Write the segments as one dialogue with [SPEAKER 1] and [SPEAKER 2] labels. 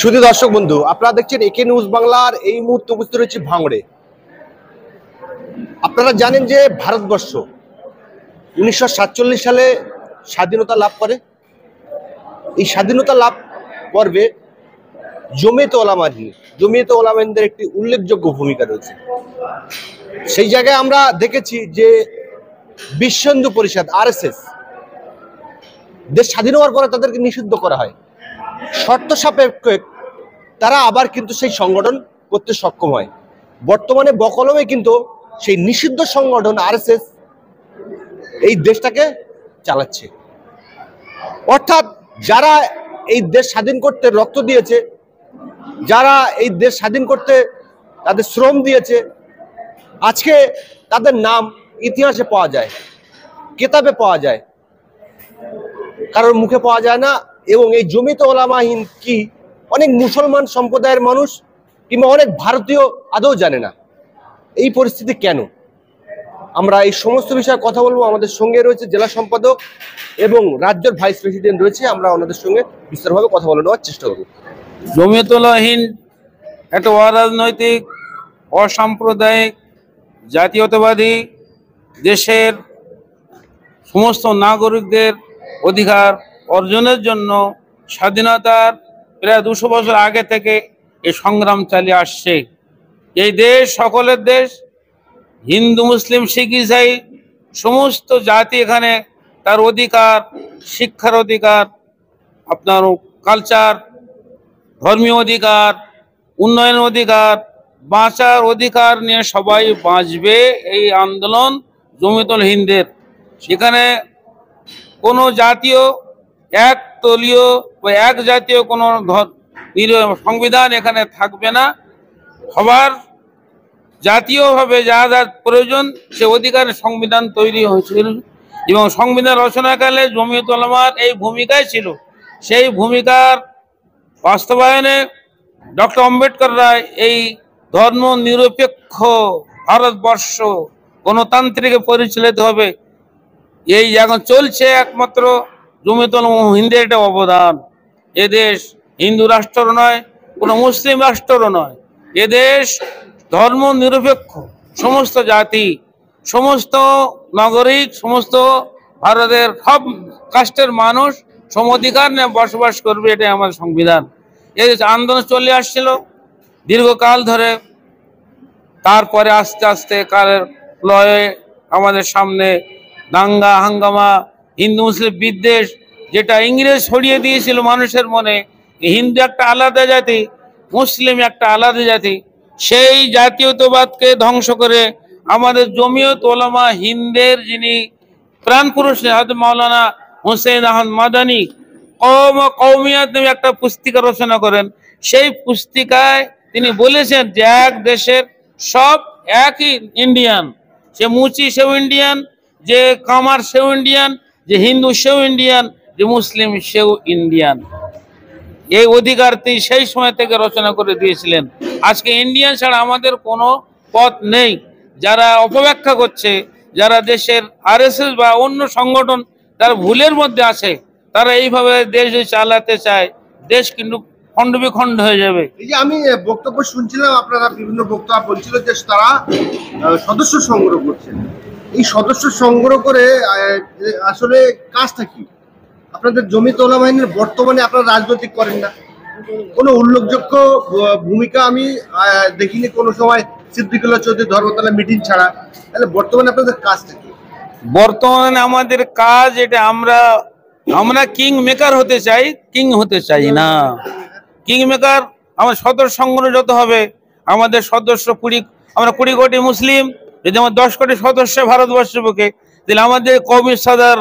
[SPEAKER 1] শুধু দর্শক বন্ধু, আপনারা দেখছেন একে নিউজ বাংলার। এই মুহূর্তে উপস্থিত রয়েছে ভাঙড়ে। আপনারা জানেন যে ভারতবর্ষ 1947 সালে স্বাধীনতা লাভ করে। এই স্বাধীনতা লাভ পর্বে জমিয়তে ওলামাদের একটি উল্লেখযোগ্য ভূমিকা রয়েছে। সেই জায়গায় আমরা দেখেছি যে বিশ্ব হিন্দু পরিষদ RSS দেশ স্বাধীন হওয়ার পরে তাদেরকে নিষিদ্ধ করা হয়। শর্ত সাপেক্ষে তারা আবার কিন্তু সেই সংগঠন করতে সক্ষম হয়। বর্তমানে বকলমে কিন্তু সেই নিষিদ্ধ সংগঠন RSS এই দেশটাকে চালাচ্ছে। অর্থাৎ যারা এই দেশ স্বাধীন করতে রক্ত দিয়েছে, যারা এই দেশ স্বাধীন করতে তাদের শ্রম দিয়েছে, আজকে তাদের নাম ইতিহাসে পাওয়া যায়, কেতাবে পাওয়া যায়, কারোর মুখে পাওয়া যায় না। এবং এই জমিয়তে ওলামাহীন কি অনেক মুসলমান সম্প্রদায়ের মানুষ কিংবা অনেক ভারতীয় আদৌ জানে না। এই পরিস্থিতি কেন? আমরা এই সমস্ত বিষয়ে কথা বলবো। আমাদের সঙ্গে রয়েছে জেলা সম্পাদক এবং রাজ্যের ভাইস প্রেসিডেন্ট রয়েছে। আমরা ওনাদের সঙ্গে বিস্তারভাবে কথা বলে নেওয়ার চেষ্টা করব।
[SPEAKER 2] জমিয়তে ওলামাহীন একটা অরাজনৈতিক, অসাম্প্রদায়িক, জাতীয়তাবাদী, দেশের সমস্ত নাগরিকদের অধিকার অর্জনের জন্য স্বাধীনতার প্রায় 200 বছর আগে থেকে এই সংগ্রাম চালিয়ে আসছে। এই দেশ সকলের দেশ, হিন্দু, মুসলিম, শিখ, ইসাই সমস্ত জাতি এখানে তার অধিকার, শিক্ষার অধিকার, আপনার কালচার, ধর্মীয় অধিকার, উন্নয়নের অধিকার, বাঁচার অধিকার নিয়ে সবাই বাঁচবে। এই আন্দোলন জমিয়তে ওলামাহীনদের। সেখানে কোনো জাতীয় একতলীয় বা এক জাতীয় কোনো সংবিধান এখানে থাকবে না। সবার জাতীয়ভাবে যা যা প্রয়োজন সে অধিকারের সংবিধান তৈরি হয়েছিল এবং সংবিধান রচনাকালে জমিয়তে ওলামার এই ভূমিকায় ছিল। সেই ভূমিকার বাস্তবায়নে ডক্টর আম্বেদকর রায় এই ধর্ম নিরপেক্ষ ভারতবর্ষ গণতান্ত্রিকে পরিচালিত হবে, এই এখন চলছে একমাত্র জমিয়তে ওলামাহীনদের একটা অবদান। এদেশ হিন্দু রাষ্ট্র নয়, কোনো মুসলিম রাষ্ট্রও নয়। এদেশ ধর্ম নিরপেক্ষ, সমস্ত জাতি, সমস্ত নাগরিক, সমস্ত ভারতের সব কাস্টের মানুষ সম অধিকার নিয়ে বসবাস করবে, এটাই আমাদের সংবিধান। এই আন্দোলন চলে আসছিল দীর্ঘকাল ধরে। তারপরে আস্তে আস্তে কালের লয়ে আমাদের সামনে দাঙ্গা হাঙ্গামা, হিন্দু মুসলিম বিদ্বেষ, যেটা ইংরেজ ছড়িয়ে দিয়েছিল মানুষের মনে, হিন্দু একটা আলাদা জাতি, মুসলিম একটা আলাদা জাতি, সেই জাতীয়তাবাদকে ধ্বংস করে আমাদের জমিয়তে ওলামাহীনদের যিনি প্রাণ পুরুষ হযরত মাওলানা হুসাইন আহমদ মাদানী কওমিয়াত নামে একটা পুস্তিকা রচনা করেন। সেই পুস্তিকায় তিনি বলেছেন যে এক দেশের সব একই ইন্ডিয়ান, সে মুচি সেও ইন্ডিয়ান, যে কামার সেও ইন্ডিয়ান, যে হিন্দু সেও ইন্ডিয়ান, যে মুসলিম সেও ইন্ডিয়ান। এই অধিকার তিনি সেই সময় থেকে রচনা করে দিয়েছিলেন। আজকে ইন্ডিয়ান ছাড়া আমাদের কোনো পথ নেই। যারা অপব্যাখ্যা করছে, যারা দেশের RSS বা অন্য সংগঠন তারা ভুলের মধ্যে আছে, তারা এইভাবে দেশ চালাতে চায়, দেশ কিন্তু খণ্ড বিখণ্ড হয়ে যাবে।
[SPEAKER 1] এই যে আমি বক্তব্য শুনছিলাম, আপনারা বিভিন্ন বক্তব্য বলছিল যে তারা সদস্য সংগ্রহ করছেন। এই সদস্য সংগ্রহ করে আসলে কাজটা কি? আপনাদের জমিয়তে ওলামাহীনের বর্তমানে আপনারা রাজনৈতিক করেন না, কোনো উল্লেখযোগ্য ভূমিকা আমি দেখিনি কোনো সময় সিদ্দিকুল্লাহ চৌধুরী ধর্মতলা মিটিং ছাড়া। তাহলে বর্তমানে আপনাদের কাজটা কি?
[SPEAKER 2] বর্তমানে আমাদের কাজ এটা, আমরা কিং মেকার হতে চাই, কিং হতে চাই না। কিং মেকার আমার সদস্য সংগ্রহ যত হবে, আমাদের সদস্য আমরা 20 কোটি মুসলিম, যদি আমার 10 কোটি সদস্য ভারতবর্ষের বুকে, তাহলে আমাদের কওমি সদর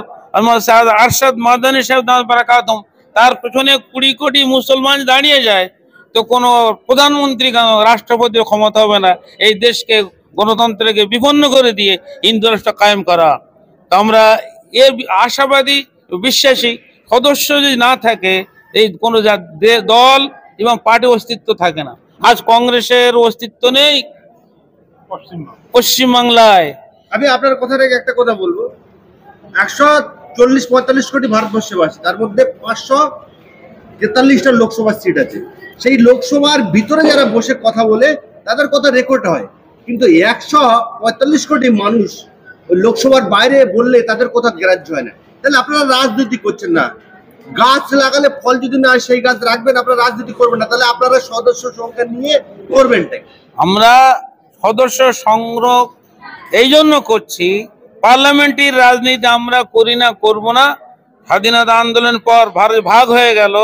[SPEAKER 2] আরশাদ মাদানী সাহেব বারাকাতুম, তার পেছনে 20 কোটি মুসলমান দাঁড়িয়ে যায়, তো কোনো প্রধানমন্ত্রী রাষ্ট্রপতির ক্ষমতা হবে না এই দেশকে গণতন্ত্রকে বিপন্ন করে দিয়ে হিন্দু রাষ্ট্র কায়েম করা। তো আমরা এর আশাবাদী, বিশ্বাসী। সদস্য যদি না থাকে এই কোনো দল এবং পার্টি অস্তিত্ব থাকে না। আজ কংগ্রেসের অস্তিত্ব নেই পশ্চিমবাংলায়।
[SPEAKER 1] আমি আপনার কথা থেকে একটা কথা বলবো, 140-45 কোটি ভারতবর্ষবাসী, তার মধ্যে 43টা লোকসভা সিট আছে, সেই লোকসভার ভিতরে যারা বসে কথা বলে তাদের কথা রেকর্ড হয়, কিন্তু 145 কোটি মানুষ ওই লোকসভার বাইরে বললে তাদের কথা গ্রাহ্য হয় না। তাহলে আপনারা রাজনীতি করছেন না। গাছ লাগালে ফল যদি না হয় সেই গাছ রাখবেন, আপনারা রাজনীতি করবেন না, তাহলে আপনারা সদস্য সংখ্যা নিয়ে করবেনটাই।
[SPEAKER 2] আমরা সদস্য সংগ্রহ এই জন্য করছি, পার্লামেন্টের রাজনীতি আমরা করি না, করব না। স্বাধীনতা আন্দোলন পর ভারত ভাগ হয়ে গেল,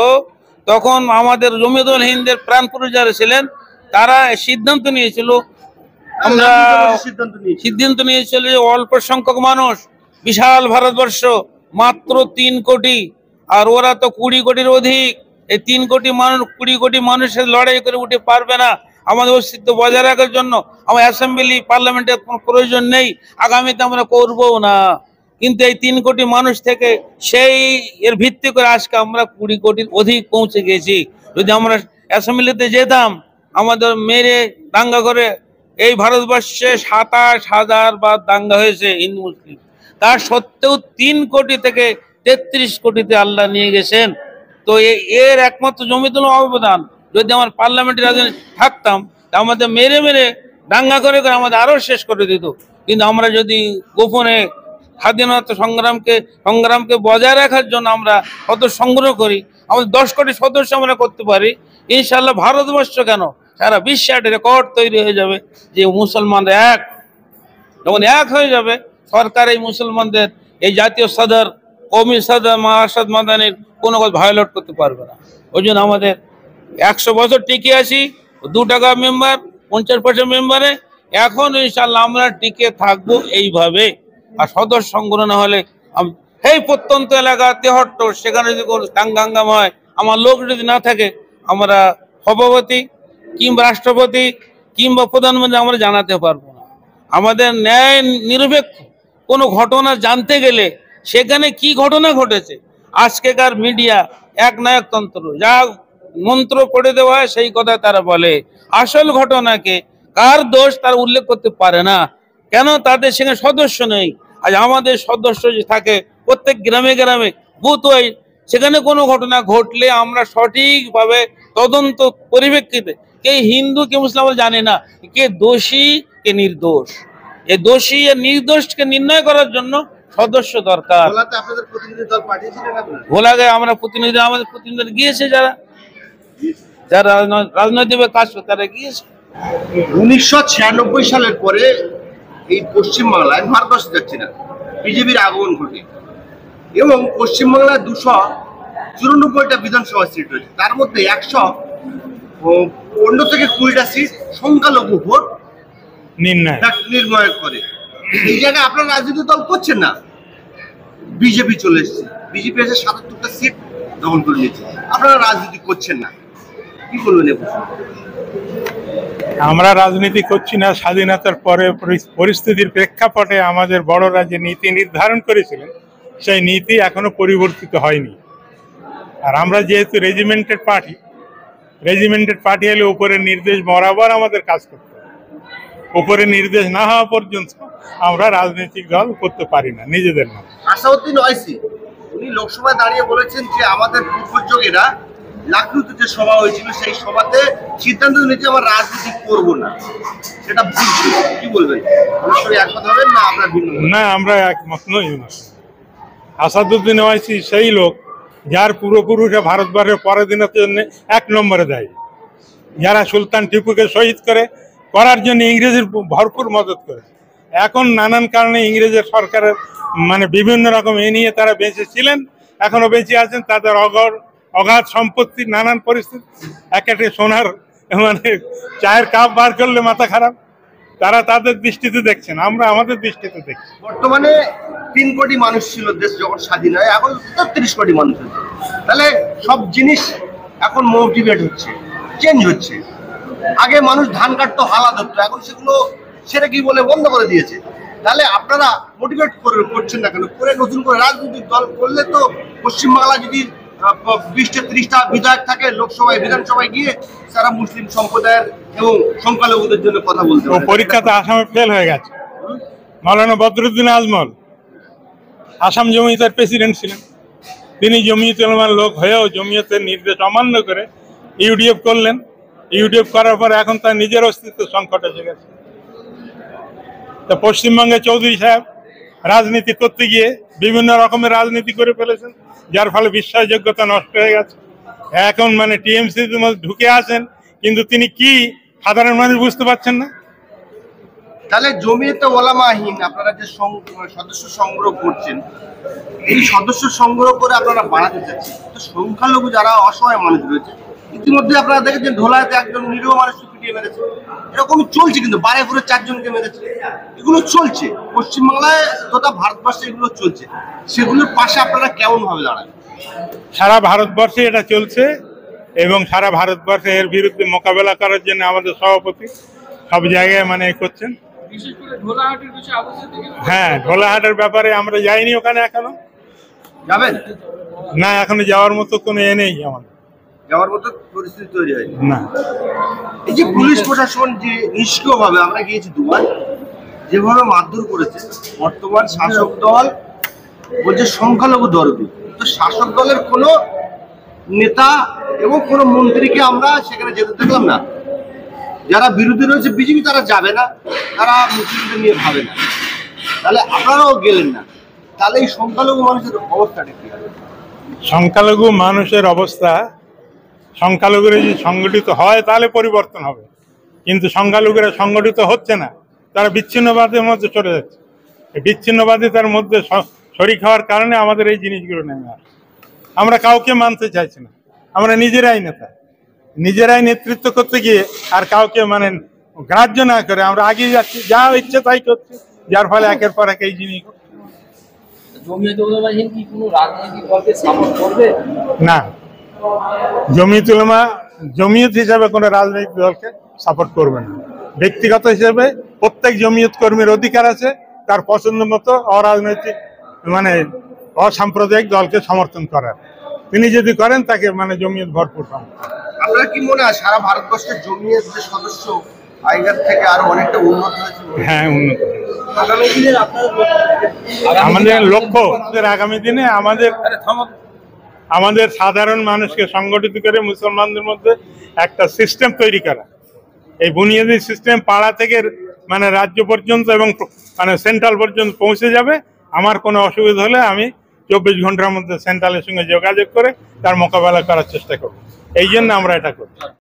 [SPEAKER 2] তখন আমাদের জমিয়তুল হিন্দের প্রাণ পুরুষ যারা ছিলেন তারা সিদ্ধান্ত নিয়েছিল, আমরা সিদ্ধান্ত নিয়েছিল যে অল্প সংখ্যক মানুষ, বিশাল ভারতবর্ষ মাত্র 3 কোটি, আর ওরা তো 20 কোটির অধিক। এই 3 কোটি মানুষ 20 কোটি মানুষের লড়াই করে উঠে পারবে না। আমাদের অস্তিত্ব বজায় রাখার জন্য আমার অ্যাসেম্বলি পার্লামেন্টের কোনো প্রয়োজন নেই, আগামীতে আমরা করবও না। কিন্তু এই 3 কোটি মানুষ থেকে সেই এর ভিত্তি করে আজকে আমরা 20 কোটির অধিক পৌঁছে গেছি। যদি আমরা অ্যাসেম্বলিতে যেতাম, আমাদের মেরে দাঙ্গা করে, এই ভারতবর্ষে 27,000 বার দাঙ্গা হয়েছে হিন্দু মুসলিম, তার সত্ত্বেও 3 কোটি থেকে 33 কোটিতে আল্লাহ নিয়ে গেছেন। তো এর একমাত্র জমিতুল অবদান। যদি আমার পার্লামেন্টের রাজনীতি থাকতাম, আমাদের মেরে মেরে দাঙ্গা করে করে আমাদের আরো শেষ করে দিত। কিন্তু আমরা যদি গোপনে স্বাধীনতা সংগ্রামকে বজায় রাখার জন্য আমরা সদস্য সংগ্রহ করি, আমাদের 10 কোটি সদস্য আমরা করতে পারি, ইনশাল্লাহ ভারতবর্ষ কেন সারা বিশ্বে একটা রেকর্ড তৈরি হয়ে যাবে যে মুসলমানরা এক। যখন এক হয়ে যাবে, সরকার এই মুসলমানদের এই জাতীয় সদর, কওমি সদর আরশাদ মাদানির কোনো কথা ভায়োলেট করতে পারবে না। ওই জন্য আমাদের 100 বছর টিকে আছি, 2 টাকা মেম্বার, 50 পয়সা মেম্বারে, এখন ইনশাল্লাহ আমরা টিকে থাকবো এইভাবে। আর সদস্য সংগ্রহ না হলে এই প্রত্যন্ত এলাকা 73, সেখানে যদি কোনো দাঙ্গাম হয়, আমার লোক যদি না থাকে, আমরা সভাপতি কিংবা রাষ্ট্রপতি কিংবা প্রধানমন্ত্রী আমরা জানাতে পারবো না। আমাদের ন্যায় নিরপেক্ষ কোনো ঘটনা জানতে গেলে সেখানে কি ঘটনা ঘটেছে, আজকেকার মিডিয়া একনায়কতন্ত্র, যা মন্ত্র পড়ে দেওয়া হয় সেই কথা তারা বলে, আসল ঘটনাকে কার দোষ তারা উল্লেখ করতে পারে না। কেন? তাদের সেখানে সদস্য নেই। আজ আমাদের সদস্য যে থাকে প্রত্যেক গ্রামে গ্রামে বুথ ওয়াইজ, সেখানে কোনো ঘটনা ঘটলে আমরা সঠিকভাবে তদন্ত পরিপ্রেক্ষিতে কে হিন্দু কে মুসলিম আমরা জানি না, কে দোষী কে নির্দোষ, এই দোষী আর নির্দোষকে নির্ণয় করার জন্য সদস্য দরকার। ভোলাগায় আমরা প্রতিনিধি, আমাদের প্রতিনিধি গিয়েছে, যারা রাজনৈতিক কাজ করে তারা গিয়েছে।
[SPEAKER 1] 1996 সালের পরে এই পশ্চিমবাংলায়, ভারতবর্ষে যাচ্ছে না, বিজেপির আগমন ঘটে এবং পশ্চিমবাংলায় 294টা বিধানসভা সিট রয়েছে, তার মধ্যে 115 থেকে 20টা সিট সংখ্যালঘু ভোট নির্ণয় করে। এই জায়গায় আপনারা রাজনৈতিক দল করছেন না, বিজেপি চলে এসছে, বিজেপি এসে 77টা সিট দখল করে নিয়েছে, আপনারা রাজনীতি করছেন না, কি বলবেন?
[SPEAKER 3] আমরা রাজনীতি করছি না। স্বাধীনতার পরে পরিস্থিতির প্রেক্ষাপটে আমাদের বড়রা যে নীতি নির্ধারণ করেছিলেন, সেই নীতি এখনো পরিবর্তিত হয়নি। আর আমরা যেহেতু রেজিমেন্টেড পার্টি হলে উপরের নির্দেশ বরাবর আমাদের কাজ করতে হবে। উপরের নির্দেশ না হওয়া পর্যন্ত আমরা রাজনৈতিক দল করতে পারি না নিজেদের নামে।
[SPEAKER 1] আসাউদ্দিন ওয়াইসি উনি লোকসভায় দাঁড়িয়ে বলেছেন যে আমাদের পূর্বযোগীরা লাকড়ুতে যে সভা হয়েছিল সেই সভাতে সিদ্ধান্ত নিয়েছে আমরা রাজনীতি করব না, সেটা ভুল ছিল। কি বলবেন? সরাসরি একমত হবেন না আমরা ভিন্ন?
[SPEAKER 3] না, আমরা একমত নই। আসাদুদ্দিন ওয়াইসি সেই লোক যার পূর্বপুরুষরা ভারতবর্ষের পরাধীনতার জন্য 1 নম্বরে দেয়, যারা সুলতান টিপুকে শহীদ করার জন্য ইংরেজের ভরপুর মদত করে। এখন নানান কারণে ইংরেজের সরকারের বিভিন্ন রকম এ নিয়ে তারা বেঁচে ছিলেন, এখনো বেঁচে আছেন। তাদের অগাধ সম্পত্তি, নানান পরিস্থিতি, একেবারে সোনার চায়ের কাপ বার করলে মাথা খারাপ, তারা তাদের দৃষ্টিতে দেখছেন, আমরা আমাদের দৃষ্টিতে দেখছি।
[SPEAKER 1] বর্তমানে 3 কোটি মানুষ ছিল দেশ যখন স্বাধীন হয়, এখন 33 কোটি মানুষ হচ্ছে। তাহলে সব জিনিস এখন মোটিভেট হচ্ছে, চেঞ্জ হচ্ছে। আগে মানুষ ধান কাটতো, হালা ধরতো, এখন সেটা কি বলে বন্ধ করে দিয়েছে। তাহলে আপনারা মোটিভেট করছেন না কেন? করে নতুন করে রাজনৈতিক দল করলে তো পশ্চিমবাংলা যদি 20-30টা বিধায়ক থাকে, লোকসভায় বিধানসভায় গিয়ে সারা মুসলিম সম্প্রদায়ের এবং সংখ্যালঘুদের জন্য কথা বলতে পারে।
[SPEAKER 3] পরীক্ষাতে আসামে ফেল হয়ে গেছে। মাওলানা বদরুদ্দিন আজমল আসাম জমিয়তের প্রেসিডেন্ট ছিলেন, তিনি জমিয়ত উলামার লোক হয়েও জমিয়তের নির্দেশ অমান্য করে ইউডিএফ করলেন। ইউডিএফ করার পর এখন তার নিজের অস্তিত্ব সংকট এসে গেছে। তো পশ্চিমবঙ্গে চৌধুরী সাহেব রাজনীতি করতে গিয়ে বিভিন্ন রকমের রাজনীতি করে ফেলেছেন, যার ফলে বিশ্বাসযোগ্যতা নষ্ট হয়ে গেছে। এখন মানে টিএমসির মধ্যে ঢুকে আসেন, কিন্তু তিনি কি সাধারণ মানুষ বুঝতে পারছেন না।
[SPEAKER 1] তাহলে জমিয়তে ওলামাহীন আপনারা যে সদস্য সংগ্রহ করছেন, এই সদস্য সংগ্রহ করে আপনারা বাড়াতে চাচ্ছেন, তো সংখ্যালঘু যারা অসহায় মানুষ রয়েছে, ইতিমধ্যে আপনারা দেখেছেন ধোলাইতে একজন নিরীহ মানুষকে পিটিয়ে মেরেছে। এরকম চলছে, কিন্তু বারেপুরে 4 জনকে মেরেছে। এগুলো চলছে পশ্চিমবাংলায় তথা ভারতবর্ষে, এগুলো চলছে। সেগুলোর পাশে আপনারা কেমন ভাবে দাঁড়ান?
[SPEAKER 3] সারা ভারতবর্ষে এটা চলছে এবং সারা ভারতবর্ষে এর বিরুদ্ধে মোকাবেলা করার জন্য আমাদের সভাপতি সব জায়গায় মানে করছেন। হ্যাঁ, ঢোলাহাটের ব্যাপারে আমরা যাইনি ওখানে, এখনো
[SPEAKER 1] যাবেন
[SPEAKER 3] না, এখনো যাওয়ার মতো কোনো নেই, আমাদের
[SPEAKER 1] যাওয়ার মতো পরিস্থিতি তৈরি হয়
[SPEAKER 3] না।
[SPEAKER 1] এই যে পুলিশ প্রশাসন যে নিষ্ক্রিয় ভাবে, আমরা গিয়েছি দুবার, যেভাবে মারধর করেছে, বর্তমান শাসক দল বলছে সংখ্যালঘু দরদি, তো শাসক দলের কোনো নেতা এবং কোনো মন্ত্রীকে আমরা সেখানে যেতে দেখলাম না। যারা বিরোধী রয়েছে বিজেপি, তারা যাবে না, তারা মুসলিমদের নিয়ে ভাবে না। তাহলে আপনারাও গেলেন না, তাহলে এই সংখ্যালঘু মানুষের অবস্থাটা কি হবে?
[SPEAKER 3] সংখ্যালঘু মানুষের অবস্থা, সংখ্যালঘুরা যদি সংগঠিত হয় তাহলে পরিবর্তন হবে, কিন্তু সংখ্যালঘুরা সংগঠিত হচ্ছে না, তারা বিচ্ছিন্নবাদের মধ্যে চলে যাচ্ছে। এই বিচ্ছিন্নবাদী তার মধ্যে শরিক হওয়ার কারণে আমাদের এই জিনিসগুলো নেমে আসে। আমরা কাউকে মানতে চাইছি না, আমরা নিজেরাই নেতা, নিজেরাই নেতৃত্ব করতে গিয়ে আর কাউকে মানে গ্রাহ্য না করে আমরা আগিয়ে যাচ্ছি, যা ইচ্ছে তাই করছি, যার ফলে একের পর এক এই জিনিস। না, জমিয়ত উলামা জমিয়ত হিসাবে কোনো রাজনৈতিক দলকে সাপোর্ট করবে না। ব্যক্তিগত হিসেবে প্রত্যেক জমিয়ত কর্মীর অধিকার আছে তার পছন্দ মতো অরাজনৈতিক মানে অসাম্প্রদায়িক দলকে সমর্থন করার। তিনি যদি করেন তাকে মানে জমিয়ত ভরপুর সমর্থন।
[SPEAKER 1] আপনার কি মনে হয় সারা ভারতবর্ষের জমিয়ত যে সদস্য আগের থেকে আরো অনেকটা উন্নত হয়েছে?
[SPEAKER 3] হ্যাঁ, উন্নত।
[SPEAKER 1] আগামী দিনের আপনার
[SPEAKER 3] আমাদের লক্ষ্য আগামী দিনে আমাদের সাধারণ মানুষকে সংগঠিত করে মুসলমানদের মধ্যে একটা সিস্টেম তৈরি করা। এই বুনিয়াদী সিস্টেম পাড়া থেকে মানে রাজ্য পর্যন্ত এবং মানে সেন্ট্রাল পর্যন্ত পৌঁছে যাবে। আমার কোনো অসুবিধা হলে আমি 24 ঘন্টার মধ্যে সেন্ট্রালের সঙ্গে যোগাযোগ করে তার মোকাবেলা করার চেষ্টা করব। এই জন্য আমরা এটা করছি।